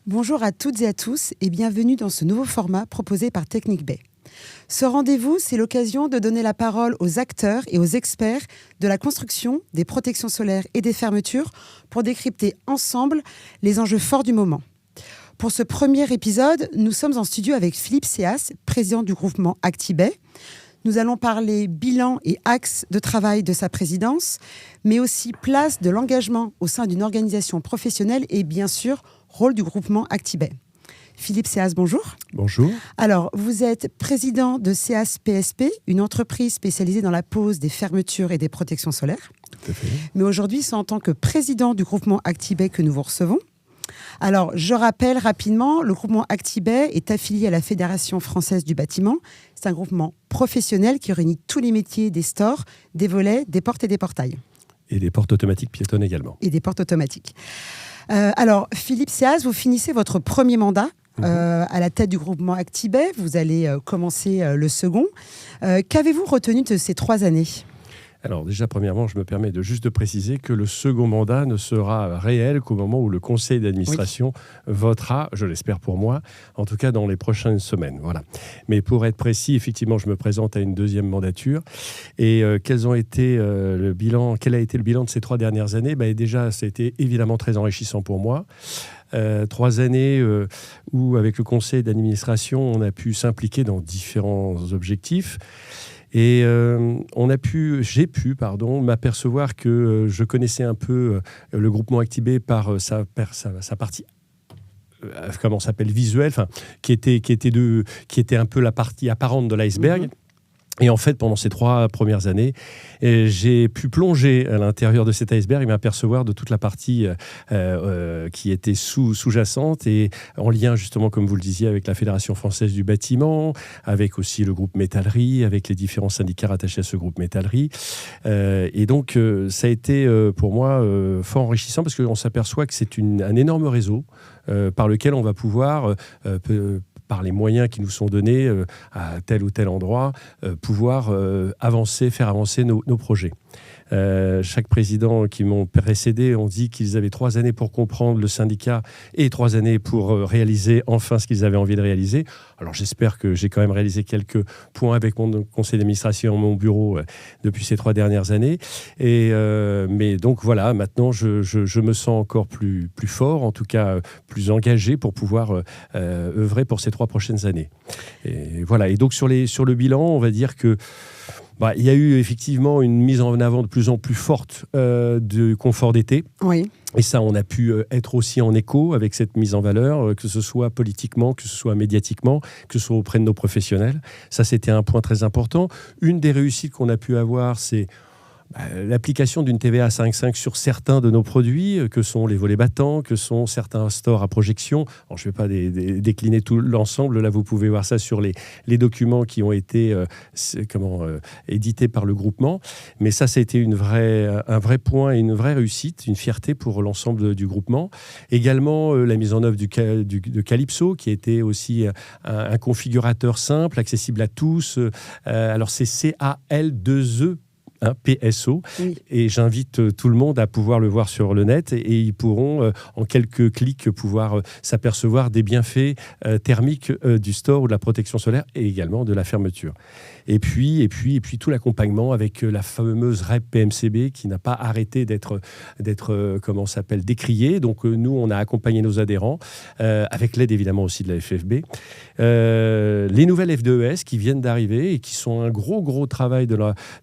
Bonjour à toutes et à tous et bienvenue dans ce nouveau format proposé par Technique Bay. Ce rendez-vous, c'est l'occasion de donner la parole aux acteurs et aux experts de la construction, des protections solaires et des fermetures pour décrypter ensemble les enjeux forts du moment. Pour ce premier épisode, nous sommes en studio avec Philippe Seas, président du groupement Actibay. Nous allons parler bilan et axes de travail de sa présidence, mais aussi place de l'engagement au sein d'une organisation professionnelle et bien sûr, rôle du groupement Actibay. Philippe Seas, bonjour. Bonjour. Alors, vous êtes président de Seas PSP, une entreprise spécialisée dans la pose des fermetures et des protections solaires. Tout à fait. Mais aujourd'hui, c'est en tant que président du groupement Actibay que nous vous recevons. Alors, je rappelle rapidement, le groupement Actibay est affilié à la Fédération française du bâtiment. C'est un groupement professionnel qui réunit tous les métiers des stores, des volets, des portes et des portails. Et des portes automatiques piétonnes également. Et des portes automatiques. Alors, Philippe Seas, vous finissez votre premier mandat à la tête du groupement Actibay. Vous allez commencer le second. Qu'avez-vous retenu de ces 3 années ? Alors déjà, premièrement, je me permets de préciser que le second mandat ne sera réel qu'au moment où le conseil d'administration votera, je l'espère pour moi, en tout cas dans les prochaines semaines. Voilà. Mais pour être précis, effectivement, je me présente à une deuxième mandature. Et quel a été le bilan de ces 3 dernières années ? Déjà, ça a été évidemment très enrichissant pour moi. 3 années où, avec le conseil d'administration, on a pu s'impliquer dans différents objectifs. Et j'ai pu m'apercevoir que je connaissais un peu le groupement Actibay par sa partie visuelle, qui était un peu la partie apparente de l'iceberg. Et en fait, pendant ces 3 premières années, j'ai pu plonger à l'intérieur de cet iceberg et m'apercevoir de toute la partie qui était sous-jacente et en lien, justement, comme vous le disiez, avec la Fédération française du bâtiment, avec aussi le groupe Métallerie, avec les différents syndicats rattachés à ce groupe Métallerie. Et donc, ça a été pour moi fort enrichissant parce qu'on s'aperçoit que c'est un énorme réseau par lequel on va pouvoir par les moyens qui nous sont donnés à tel ou tel endroit, pouvoir faire avancer nos projets. Chaque président qui m'ont précédé ont dit qu'ils avaient 3 années pour comprendre le syndicat et 3 années pour réaliser enfin ce qu'ils avaient envie de réaliser. Alors j'espère que j'ai quand même réalisé quelques points avec mon conseil d'administration, mon bureau depuis ces 3 dernières années. Mais donc voilà, maintenant je me sens encore plus fort, en tout cas plus engagé pour pouvoir œuvrer pour ces 3 prochaines années. Et voilà. Et donc sur le bilan, on va dire que il y a eu effectivement une mise en avant de plus en plus forte du confort d'été. Oui. Et ça, on a pu être aussi en écho avec cette mise en valeur, que ce soit politiquement, que ce soit médiatiquement, que ce soit auprès de nos professionnels. Ça, c'était un point très important. Une des réussites qu'on a pu avoir, c'est l'application d'une TVA 5,5 sur certains de nos produits, que sont les volets battants, que sont certains stores à projection. Alors, je ne vais pas décliner tout l'ensemble. Là, vous pouvez voir ça sur les documents qui ont été édités par le groupement. Mais ça a été un vrai point et une vraie réussite, une fierté pour l'ensemble du groupement. Également, la mise en œuvre de Calypso, qui était aussi un configurateur simple, accessible à tous. Alors, c'est CAL2E. PSO, oui. Et j'invite tout le monde à pouvoir le voir sur le net et ils pourront en quelques clics pouvoir s'apercevoir des bienfaits thermiques du store ou de la protection solaire et également de la fermeture. Et puis tout l'accompagnement avec la fameuse REP PMCB qui n'a pas arrêté d'être décriée. Donc nous, on a accompagné nos adhérents avec l'aide évidemment aussi de la FFB. Les nouvelles F2ES qui viennent d'arriver et qui sont un gros travail de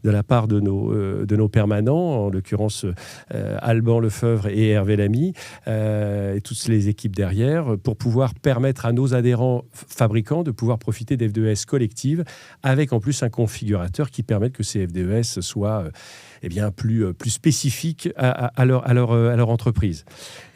la part de nos permanents, en l'occurrence Alban Lefebvre et Hervé Lamy, et toutes les équipes derrière, pour pouvoir permettre à nos adhérents fabricants de pouvoir profiter des F2ES collectives, avec en plus un configurateur qui permette que ces F2ES soient plus spécifiques à leur entreprise.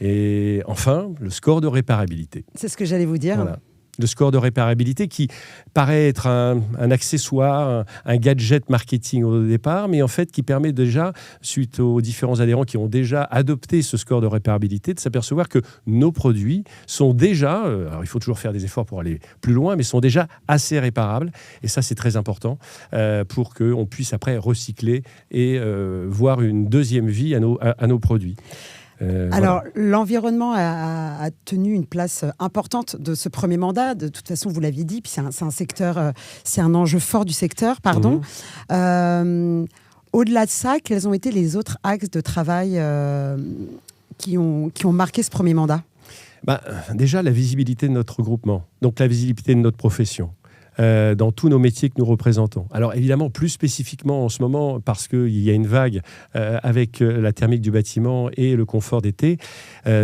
Et enfin, le score de réparabilité. C'est ce que j'allais vous dire. Voilà. Le score de réparabilité qui paraît être un accessoire, un gadget marketing au départ, mais en fait qui permet déjà, suite aux différents adhérents qui ont déjà adopté ce score de réparabilité, de s'apercevoir que nos produits sont déjà, alors il faut toujours faire des efforts pour aller plus loin, mais sont déjà assez réparables. Et ça, c'est très important pour qu'on puisse après recycler et voir une deuxième vie à nos produits. Alors, l'environnement a tenu une place importante de ce premier mandat. De toute façon, vous l'aviez dit, puis c'est un secteur, c'est un enjeu fort du secteur, pardon. Au-delà de ça, quels ont été les autres axes de travail qui ont marqué ce premier mandat ? Déjà, la visibilité de notre regroupement, donc la visibilité de notre profession. Dans tous nos métiers que nous représentons. Alors évidemment, plus spécifiquement en ce moment, parce qu'il y a une vague avec la thermique du bâtiment et le confort d'été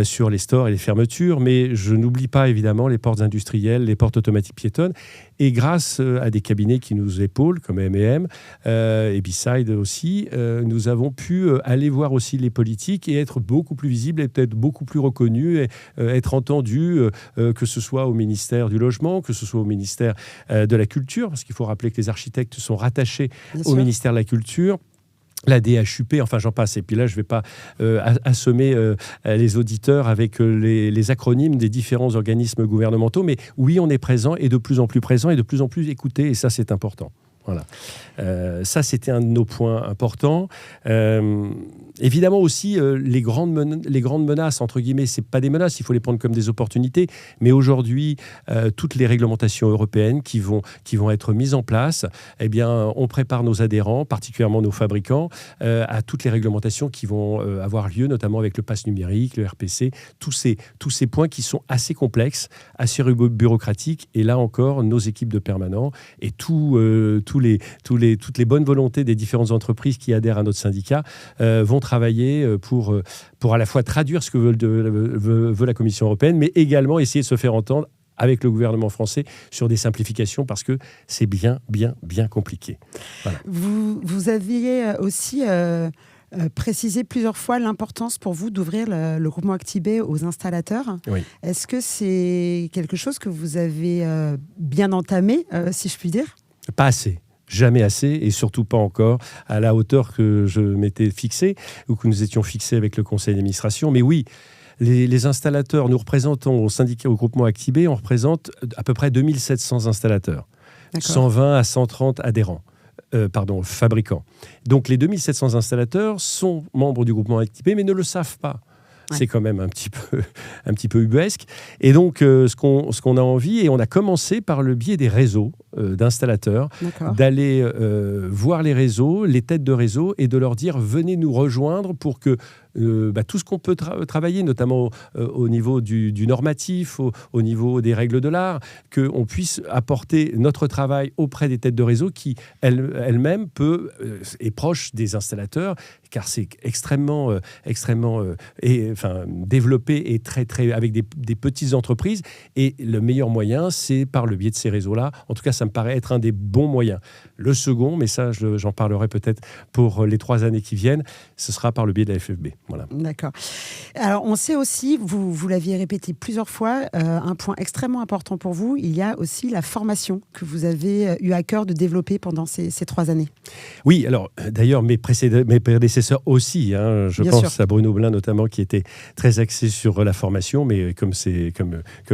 sur les stores et les fermetures, mais je n'oublie pas évidemment les portes industrielles, les portes automatiques piétonnes, et grâce à des cabinets qui nous épaulent, comme M&M et B-Side aussi, nous avons pu aller voir aussi les politiques et être beaucoup plus visibles et peut-être beaucoup plus reconnus, et être entendus, que ce soit au ministère du Logement, que ce soit au ministère de la Culture, parce qu'il faut rappeler que les architectes sont rattachés au ministère de la Culture, la DHUP, enfin j'en passe. Et puis là, je ne vais pas assommer les auditeurs avec les acronymes des différents organismes gouvernementaux, mais oui, on est présent et de plus en plus présent et de plus en plus écouté, et ça, c'est important. Voilà. Ça, c'était un de nos points importants. Évidemment aussi, les grandes menaces, entre guillemets, ce n'est pas des menaces, il faut les prendre comme des opportunités. Mais aujourd'hui, toutes les réglementations européennes qui vont être mises en place, eh bien, on prépare nos adhérents, particulièrement nos fabricants, à toutes les réglementations qui vont avoir lieu, notamment avec le pass numérique, le RPC, tous ces points qui sont assez complexes, assez bureaucratiques. Et là encore, nos équipes de permanents et toutes les bonnes volontés des différentes entreprises qui adhèrent à notre syndicat vont travailler pour à la fois traduire ce que veut la Commission européenne, mais également essayer de se faire entendre avec le gouvernement français sur des simplifications, parce que c'est bien compliqué. Voilà. Vous aviez aussi précisé plusieurs fois l'importance pour vous d'ouvrir le groupement Actibé aux installateurs. Oui. Est-ce que c'est quelque chose que vous avez bien entamé, si je puis dire ? Pas assez. Jamais assez, et surtout pas encore à la hauteur que je m'étais fixé, ou que nous étions fixés avec le conseil d'administration. Mais oui, les installateurs, nous représentons au syndicat, au groupement Actibé, on représente à peu près 2700 installateurs, 120 à 130 adhérents. Fabricants. Donc les 2700 installateurs sont membres du groupement Actibé, mais ne le savent pas. C'est quand même un petit peu ubuesque. Et donc, ce qu'on a envie, et on a commencé par le biais des réseaux d'installateurs, d'aller voir les réseaux, les têtes de réseau, et de leur dire « venez nous rejoindre pour que tout ce qu'on peut travailler, notamment au niveau du normatif, au niveau des règles de l'art, qu'on puisse apporter notre travail auprès des têtes de réseau qui, elles-mêmes, est proche des installateurs, car c'est extrêmement développé et très avec des petites entreprises. Et le meilleur moyen, c'est par le biais de ces réseaux-là. En tout cas, ça me paraît être un des bons moyens. Le second, mais ça, j'en parlerai peut-être pour les 3 années qui viennent, ce sera par le biais de la FFB. Voilà. D'accord. Alors, on sait aussi, vous l'aviez répété plusieurs fois, un point extrêmement important pour vous, il y a aussi la formation que vous avez eu à cœur de développer pendant ces 3 années. Oui, alors d'ailleurs, mes prédécesseurs aussi, je pense sûr. À Bruno Blin notamment, qui était très axé sur la formation, mais comme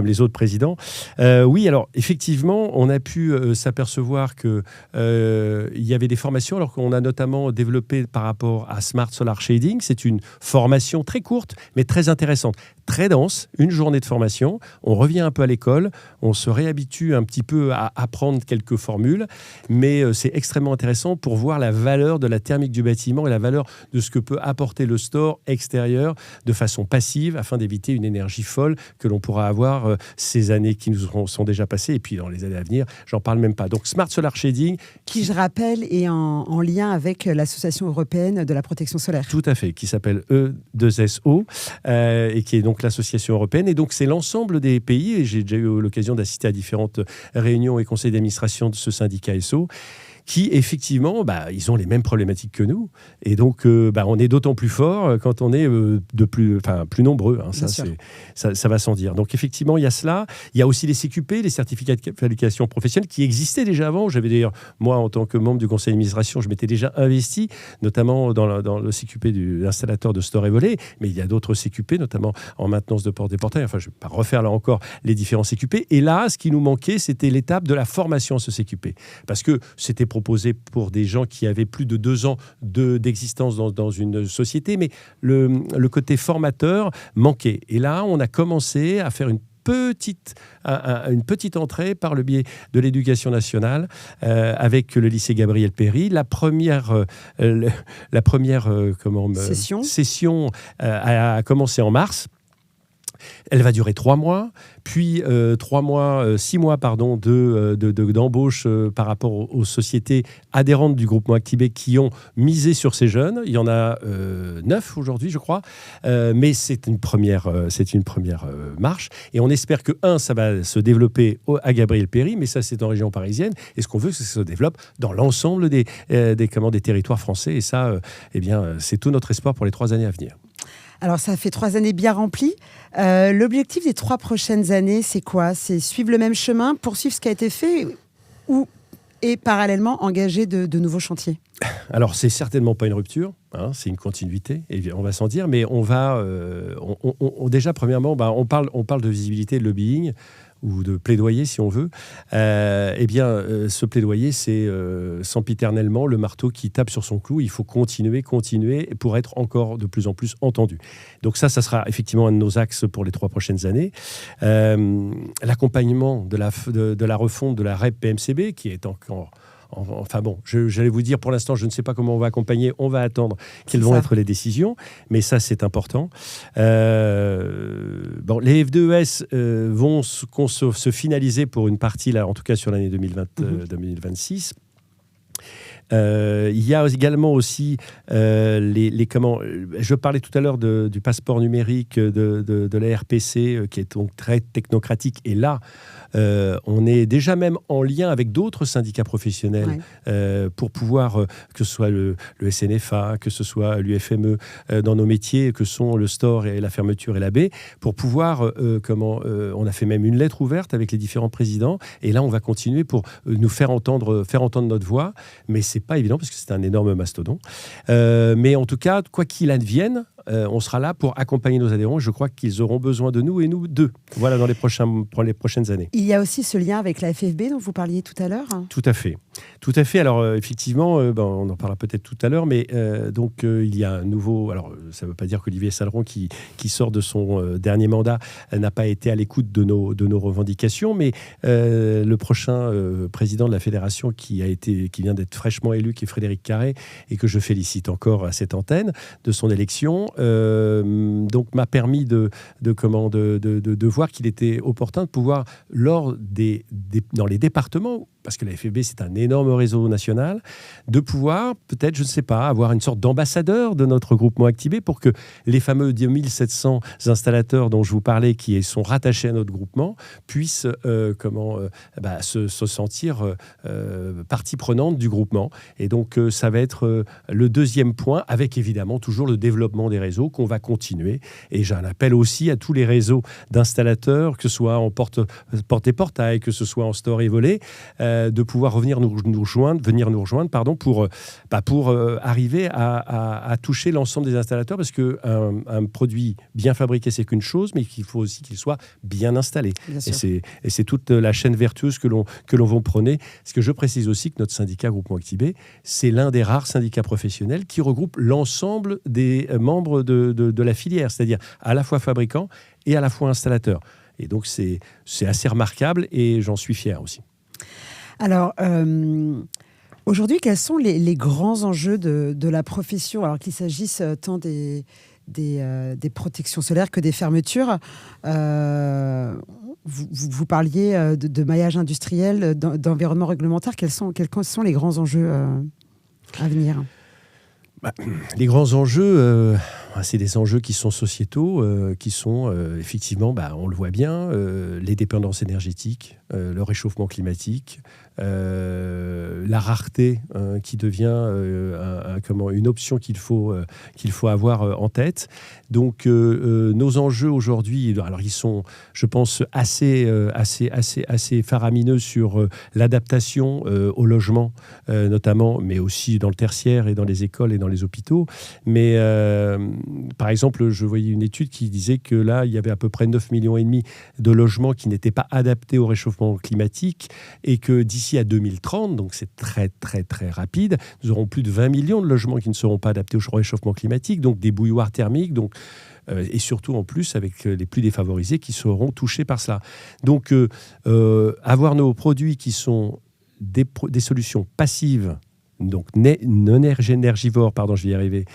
les autres présidents. Oui, alors effectivement, on a pu s'apercevoir qu'il y avait des formations, alors qu'on a notamment développé par rapport à Smart Solar Shading. C'est une formation très courte, mais très intéressante, très dense, une journée de formation. On revient un peu à l'école, on se réhabitue un petit peu à apprendre quelques formules, mais c'est extrêmement intéressant pour voir la valeur de la thermique du bâtiment et la valeur de ce que peut apporter le store extérieur de façon passive, afin d'éviter une énergie folle que l'on pourra avoir ces années qui nous sont déjà passées, et puis dans les années à venir, j'en parle même pas. Donc Smart Solar Shading, qui je rappelle est en lien avec l'Association européenne de la protection solaire. Tout à fait, qui s'appelle E2SO, et qui est donc l'association européenne. Et donc c'est l'ensemble des pays, et j'ai déjà eu l'occasion d'assister à différentes réunions et conseils d'administration de ce syndicat SO, qui, effectivement, ils ont les mêmes problématiques que nous. Et donc, on est d'autant plus fort quand on est plus nombreux. Ça va sans dire. Donc, effectivement, il y a cela. Il y a aussi les CQP, les certificats de qualification professionnelle, qui existaient déjà avant. J'avais d'ailleurs, moi, en tant que membre du conseil d'administration, je m'étais déjà investi, notamment dans le CQP de l'installateur de store et volets. Mais il y a d'autres CQP, notamment en maintenance de portes et portails. Enfin, je ne vais pas refaire là encore les différents CQP. Et là, ce qui nous manquait, c'était l'étape de la formation à ce CQP. Parce que c'était proposé pour des gens qui avaient plus de 2 ans d'existence dans une société, mais le côté formateur manquait. Et là, on a commencé à faire une petite entrée par le biais de l'éducation nationale avec le lycée Gabriel Péri. La première session a commencé en mars. Elle va durer 3 mois, puis 6 mois d'embauche par rapport aux sociétés adhérentes du groupement Actibé qui ont misé sur ces jeunes. Il y en a 9 aujourd'hui, je crois, mais c'est une première marche. Et on espère que, ça va se développer à Gabriel Péri, mais ça, c'est en région parisienne. Et ce qu'on veut, c'est que ça se développe dans l'ensemble des territoires français. Et ça, c'est tout notre espoir pour les 3 années à venir. Alors, ça fait 3 années bien remplies. L'objectif des 3 prochaines années, c'est quoi ? C'est suivre le même chemin, poursuivre ce qui a été fait et parallèlement engager de nouveaux chantiers ? Alors, c'est certainement pas une rupture, c'est une continuité, on va s'en dire, mais on va... déjà, premièrement, on parle de visibilité, de lobbying, ou de plaidoyer, si on veut. Ce plaidoyer, c'est sempiternellement le marteau qui tape sur son clou. Il faut continuer pour être encore de plus en plus entendu. Donc ça sera effectivement un de nos axes pour les 3 prochaines années. L'accompagnement de la refonte de la REP PMCB, qui est encore... Enfin bon, j'allais vous dire, pour l'instant, je ne sais pas comment on va accompagner. On va attendre quelles vont être les décisions. Mais ça, c'est important. Les F2ES vont se finaliser pour une partie, là, en tout cas sur l'année 2026. Il y a également aussi je parlais tout à l'heure du passeport numérique de la RPC qui est donc très technocratique, et là on est déjà même en lien avec d'autres syndicats professionnels pour pouvoir, que ce soit le SNFA, que ce soit l'UFME, dans nos métiers que sont le store et la fermeture et la baie, pour pouvoir on a fait même une lettre ouverte avec les différents présidents, et là on va continuer pour nous faire entendre notre voix, mais c'est pas évident parce que c'est un énorme mastodon. Mais en tout cas, quoi qu'il advienne, on sera là pour accompagner nos adhérents. Je crois qu'ils auront besoin de nous et nous d'eux. Voilà, pour les prochaines années. Il y a aussi ce lien avec la FFB dont vous parliez tout à l'heure. Tout à fait. Alors, effectivement, on en parlera peut-être tout à l'heure, mais il y a un nouveau... Alors, ça ne veut pas dire qu'Olivier Saleron, qui sort de son dernier mandat, n'a pas été à l'écoute de nos revendications, mais le prochain président de la fédération qui vient d'être fraîchement élu, qui est Frédéric Carré, et que je félicite encore à cette antenne de son élection, donc m'a permis de voir qu'il était opportun de pouvoir, dans les départements, parce que la FFB, c'est un énorme réseau national, de pouvoir, peut-être, je ne sais pas, avoir une sorte d'ambassadeur de notre groupement Actibé pour que les fameux 2700 installateurs dont je vous parlais, qui sont rattachés à notre groupement, puissent se sentir partie prenante du groupement. Et donc, ça va être le deuxième point, avec évidemment toujours le développement des réseaux qu'on va continuer. Et j'ai un appel aussi à tous les réseaux d'installateurs, que ce soit en porte et portail, que ce soit en store et volet, de pouvoir venir nous rejoindre pour arriver à toucher l'ensemble des installateurs, parce qu'un produit bien fabriqué, c'est qu'une chose, mais qu'il faut aussi qu'il soit bien installé. Et c'est toute la chaîne vertueuse que l'on va prôner. Ce que je précise aussi, que notre syndicat Groupement Actibé, c'est l'un des rares syndicats professionnels qui regroupe l'ensemble des membres de la filière, c'est-à-dire à la fois fabricants et à la fois installateurs. Et donc c'est assez remarquable, et j'en suis fier aussi. Alors, aujourd'hui, quels sont les grands enjeux de la profession, alors qu'il s'agisse tant des protections solaires que des fermetures? Vous parliez de maillage industriel, d'environnement réglementaire. Quels sont les grands enjeux à venir? Les grands enjeux, c'est des enjeux qui sont sociétaux, qui sont effectivement, on le voit bien, les dépendances énergétiques, le réchauffement climatique, la rareté qui devient une option qu'il faut avoir en tête. Donc nos enjeux aujourd'hui, alors ils sont, je pense, assez faramineux sur l'adaptation au logement notamment, mais aussi dans le tertiaire et dans les écoles et dans les hôpitaux. Mais par exemple, je voyais une étude qui disait que là, il y avait à peu près 9,5 millions de logements qui n'étaient pas adaptés au réchauffement climatique et que d'ici à 2030, donc c'est très, très, très rapide, nous aurons plus de 20 millions de logements qui ne seront pas adaptés au réchauffement climatique, donc des bouilloires thermiques, donc et surtout en plus avec les plus défavorisés qui seront touchés par cela. Donc avoir nos produits qui sont des solutions passives, donc non énergivores, pardon, je vais y arriver,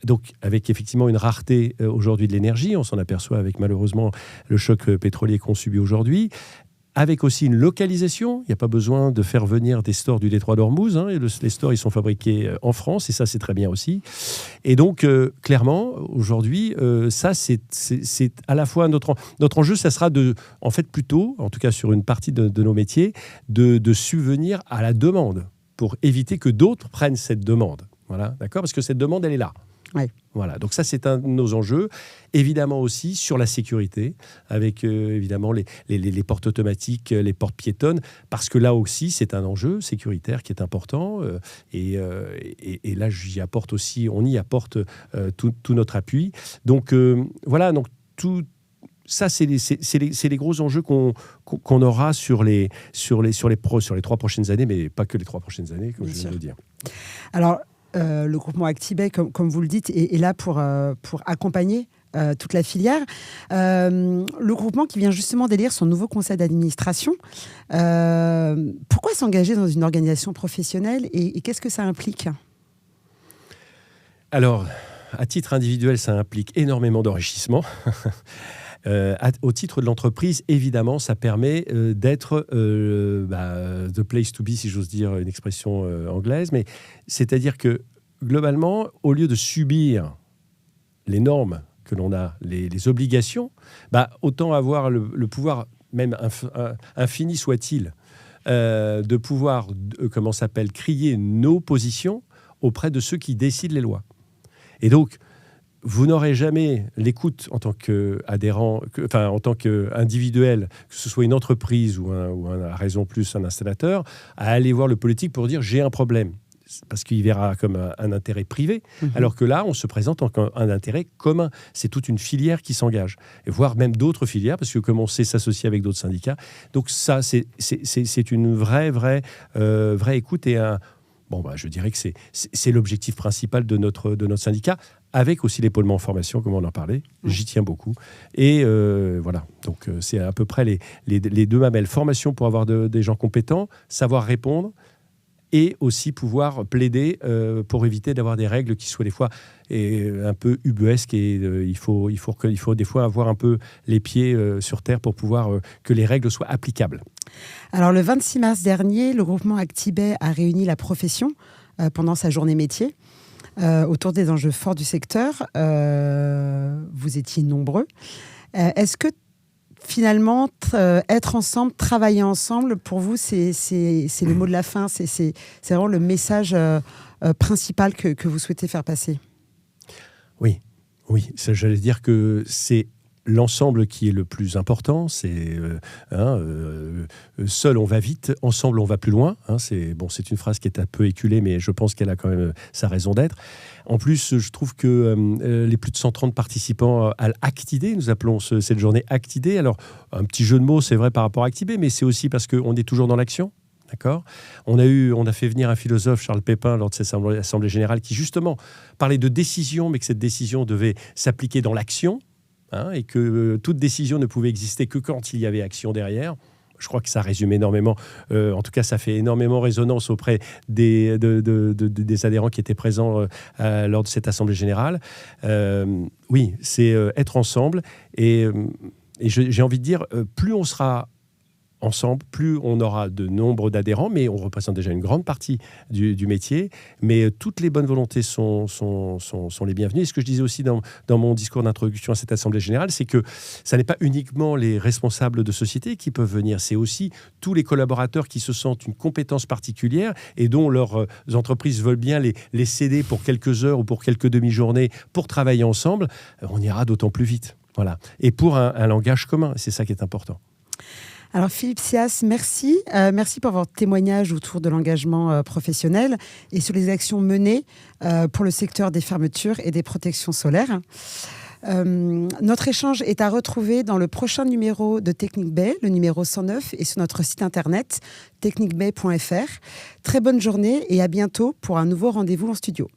donc avec effectivement une rareté aujourd'hui de l'énergie, on s'en aperçoit avec malheureusement le choc pétrolier qu'on subit aujourd'hui, avec aussi une localisation. Il n'y a pas besoin de faire venir des stores du détroit d'Ormuz. Les stores, ils sont fabriqués en France, et ça, c'est très bien aussi. Et donc, clairement, aujourd'hui, ça, c'est à la fois notre enjeu, ça sera en fait, plutôt, en tout cas sur une partie de nos métiers, de subvenir à la demande pour éviter que d'autres prennent cette demande. Voilà, d'accord ? Parce que cette demande, elle est là. Ouais. Voilà, donc ça c'est un de nos enjeux. Évidemment aussi sur la sécurité, avec évidemment les portes automatiques, les portes piétonnes, parce que là aussi c'est un enjeu sécuritaire qui est important. Et là on y apporte tout notre appui. Donc voilà, donc tout ça c'est les gros enjeux qu'on aura sur les 3 prochaines années, mais pas que les 3 prochaines années, comme je viens de le dire. Alors, le groupement Actibay, comme vous le dites, est là pour accompagner toute la filière. Le groupement qui vient justement d'élire son nouveau conseil d'administration, pourquoi s'engager dans une organisation professionnelle et qu'est-ce que ça implique ? Alors, à titre individuel, ça implique énormément d'enrichissement. Au titre de l'entreprise, évidemment, ça permet d'être the place to be, si j'ose dire une expression anglaise, mais c'est-à-dire que globalement, au lieu de subir les normes que l'on a, les obligations, autant avoir le pouvoir, même infini soit-il, de pouvoir, crier nos positions auprès de ceux qui décident les lois. Et donc, vous n'aurez jamais l'écoute en tant qu'adhérent, en tant qu'individuel, que ce soit une entreprise ou à raison plus un installateur, à aller voir le politique pour dire j'ai un problème. Parce qu'il verra comme un intérêt privé, alors que là, on se présente en un intérêt commun. C'est toute une filière qui s'engage, et voire même d'autres filières, parce que comme on sait s'associer avec d'autres syndicats. Donc ça, c'est une vraie écoute et je dirais que c'est l'objectif principal de notre syndicat, avec aussi l'épaulement en formation, comme on en parlait. J'y tiens beaucoup. Et voilà, donc c'est à peu près les deux mamelles. Formation pour avoir des gens compétents, savoir répondre, et aussi pouvoir plaider pour éviter d'avoir des règles qui soient des fois un peu ubuesques. Et il faut des fois avoir un peu les pieds sur terre pour pouvoir que les règles soient applicables. Alors, le 26 mars dernier, le groupement Actibay a réuni la profession pendant sa journée métier autour des enjeux forts du secteur. Vous étiez nombreux. Est-ce que finalement, être ensemble, travailler ensemble, pour vous, c'est le mot de la fin, c'est vraiment le message principal que vous souhaitez faire passer ? Oui, j'allais dire que c'est l'ensemble qui est le plus important. C'est seul on va vite, ensemble on va plus loin. C'est une phrase qui est un peu éculée, mais je pense qu'elle a quand même sa raison d'être. En plus, je trouve que les plus de 130 participants à l'Actidé, nous appelons cette journée Actidé. Alors, un petit jeu de mots, c'est vrai par rapport à Actibé, mais c'est aussi parce qu'on est toujours dans l'action. D'accord ? On a fait venir un philosophe, Charles Pépin, lors de cette assemblée générale, qui justement parlait de décision, mais que cette décision devait s'appliquer dans l'action, et que toute décision ne pouvait exister que quand il y avait action derrière. Je crois que ça résume énormément, en tout cas ça fait énormément résonance auprès des adhérents qui étaient présents lors de cette assemblée générale. Oui, c'est être ensemble, et j'ai envie de dire, plus on sera ensemble, plus on aura de nombre d'adhérents, mais on représente déjà une grande partie du métier, mais toutes les bonnes volontés sont les bienvenues. Et ce que je disais aussi dans mon discours d'introduction à cette Assemblée générale, c'est que ça n'est pas uniquement les responsables de société qui peuvent venir, c'est aussi tous les collaborateurs qui se sentent une compétence particulière et dont leurs entreprises veulent bien les céder pour quelques heures ou pour quelques demi-journées pour travailler ensemble. On ira d'autant plus vite. Voilà. Et pour un langage commun, c'est ça qui est important. Alors Philippe Sias, merci. Merci pour votre témoignage autour de l'engagement professionnel et sur les actions menées pour le secteur des fermetures et des protections solaires. Notre échange est à retrouver dans le prochain numéro de Technique Bay, le numéro 109, et sur notre site internet techniquebay.fr. Très bonne journée et à bientôt pour un nouveau rendez-vous en studio.